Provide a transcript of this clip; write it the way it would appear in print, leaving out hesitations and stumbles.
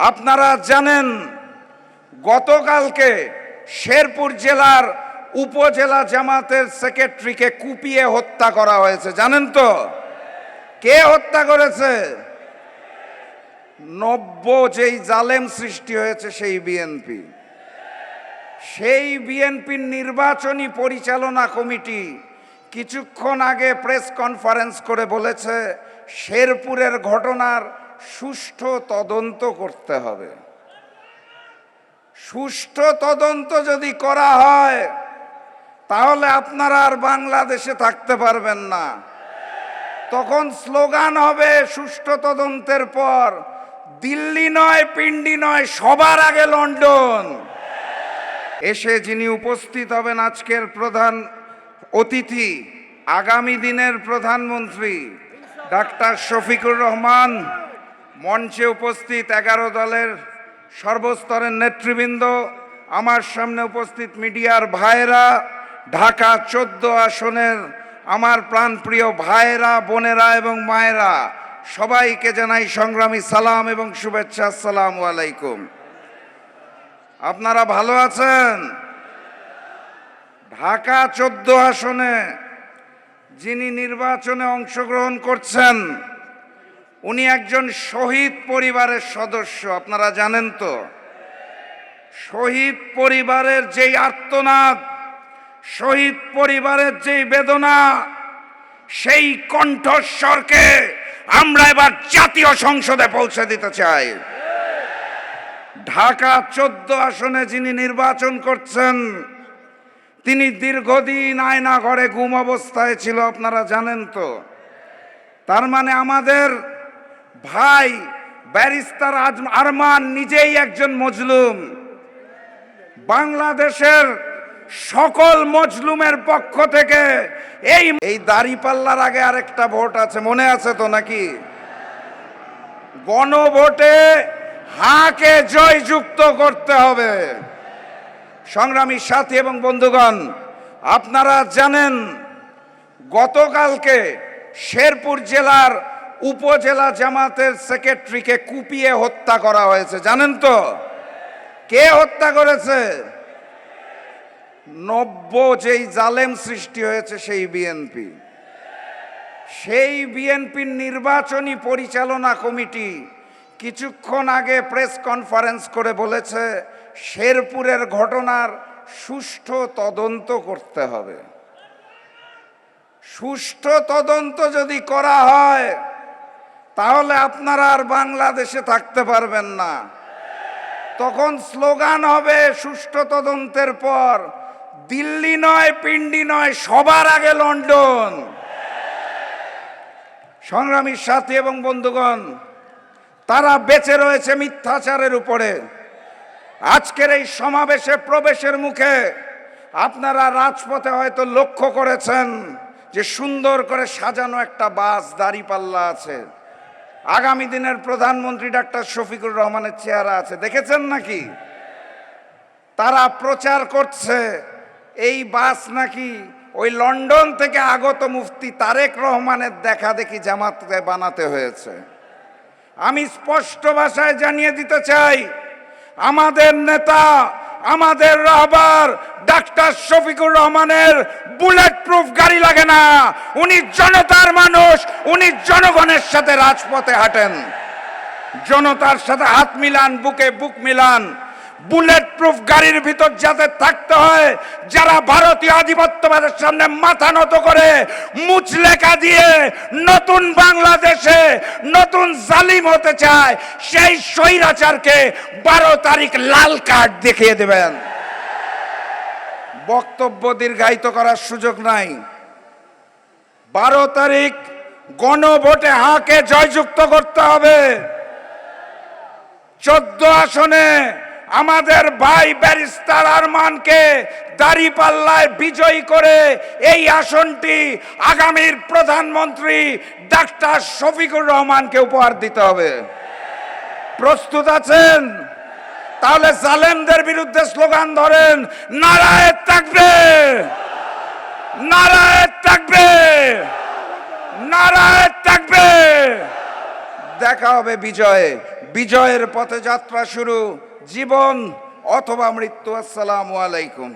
আপনারা জানেন গতকালকে শেরপুর জেলার উপজেলা জামাতের সেক্রেটারিকে কুপিয়ে হত্যা করা হয়েছে। জানেন তো কে হত্যা করেছে? যেই জালেম সৃষ্টি হয়েছে সেই বিএনপি। সেই বিএনপির নির্বাচনী পরিচালনা কমিটি কিছুক্ষণ আগে প্রেস কনফারেন্স করে বলেছে শেরপুরের ঘটনার সুষ্ঠু তদন্ত করতে হবে। সুষ্ঠু তদন্ত যদি করা হয় তাহলে আপনারা আর বাংলাদেশে থাকতে পারবেন না। তখন স্লোগান হবে সুষ্ঠু তদন্তের পর দিল্লি নয়, পিন্ডি নয়, সবার আগে লন্ডন। এসে যিনি উপস্থিত হবেন আজকের প্রধান অতিথি, আগামী দিনের প্রধানমন্ত্রী ডাক্তার শফিকুর রহমান, মঞ্চে উপস্থিত 11 দলের সর্বস্তরের নেতৃবৃন্দ, আমার সামনে উপস্থিত মিডিয়ার ভাইরা, ঢাকা 14 আসনের আমার প্রাণপ্রিয় ভাইরা, বোনেরা এবং মায়েরা, সবাইকে জানাই সংগ্রামী সালাম এবং শুভেচ্ছা। আসসালামু আলাইকুম। আপনারা ভালো আছেন? ঢাকা 14 আসনে যিনি নির্বাচনে অংশগ্রহণ করছেন উনি একজন শহীদ পরিবারের সদস্য। আপনারা জানেন তো শহীদ পরিবারের যেই আর্তনাদ, শহীদ পরিবারের যেই বেদনা, সেই কণ্ঠস্বরকে আমরা এবার জাতীয় সংসদে পৌঁছে দিতে চাই। ঢাকা 14 আসনে যিনি নির্বাচন করছেন তিনি দীর্ঘদিন আয়না ঘরে গুম অবস্থায় ছিল। আপনারা জানেন তো। তার মানে আমাদের ভাই ব্যারিস্টার আরমান নিজেই একজন মজলুম। বাংলাদেশের সকল মজলুমের পক্ষ থেকে এই দাঁড়িপাল্লার আগে আরেকটা ভোট আছে, মনে আছে তো নাকি? গণভোটে হাকে জয়যুক্ত করতে হবে। সংগ্রামী সাথী এবং বন্ধুগণ, আপনারা জানেন গতকালকে শেরপুর জেলার উপজেলা জামাতের সেক্রেটারিকে কুপিয়ে হত্যা করা হয়েছে। জানেন তো কে হত্যা করেছে? যেই জালেম সৃষ্টি হয়েছে সেই বিএনপি। সেই বিএনপির নির্বাচনী পরিচালনা কমিটি কিছুক্ষণ আগে প্রেস কনফারেন্স করে বলেছে শেরপুরের ঘটনার সুষ্ঠু তদন্ত করতে হবে। সুষ্ঠু তদন্ত যদি করা হয় তাহলে আপনারা আর বাংলাদেশে থাকতে পারবেন না। তখন স্লোগান হবে সুষ্ঠু তদন্তের পর দিল্লি নয়, পিন্ডি নয়, সবার আগে লন্ডন। সংগ্রামী সাথী এবং বন্ধুগণ, তারা বেঁচে রয়েছে মিথ্যাচারের উপরে। আজকের এই সমাবেশে প্রবেশের মুখে আপনারা রাজপথে হয়তো লক্ষ্য করেছেন যে সুন্দর করে সাজানো একটা বাস দাঁড়িপাল্লা আছে, আগামী দিনের প্রধানমন্ত্রী ডাক্তার শফিকুর রহমানের চেহারা আছে। দেখেছেন নাকি? তারা প্রচার করছে এই বাস নাকি ওই লন্ডন থেকে আগত মুফতি তারেক রহমানের দেখা দেখি জামাতে বানাতে হয়েছে। আমি স্পষ্ট ভাষায় জানিয়ে দিতে চাই, আমাদের নেতা, আমাদের রাহবার ডাক্তার শফিকুর রহমানের বুলেট প্রুফ গাড়ি লাগে না। উনি জনতার মানুষ, উনি জনগণের সাথে রাজপথে হাঁটেন, জনতার সাথে হাত মিলান, বুকে বুক মিলান। বুলেট প্রুফ গাড়ির ভিতর যাতে থাকতে হয় যারা ভারতীয় আধিপত্যবাদের সামনে মাথা নত করে মুচলেখা দিয়ে নতুন বাংলাদেশে নতুন জালিম হতে চায়, সেই স্বৈরাচারকে 12 তারিখ লাল কার্ড দেখিয়ে দেবেন। বক্তব্য দীর্ঘায়িত করার সুযোগ নাই। 12 তারিখ গণভোটে হাকে জয়যুক্ত করতে হবে। 14 আসনে আমাদের ভাই ব্যারিস্টার আরমানকে দাঁড়িপাল্লায় বিজয়ী করে এই আসনটি আগামীর প্রধানমন্ত্রী ডাক্তার শফিকুর রহমানকে উপহার দিতে হবে। প্রস্তুত আছেন? তাহলে জালেমদের বিরুদ্ধে স্লোগান ধরেন, নারায়ে তাকবীর, নারায়ে তাকবীর, নারায়ে তাকবীর। দেখা হবে বিজয়ে। বিজয়ের পথে যাত্রা শুরু, জীবন অথবা মৃত্যু। আসসালামু আলাইকুম।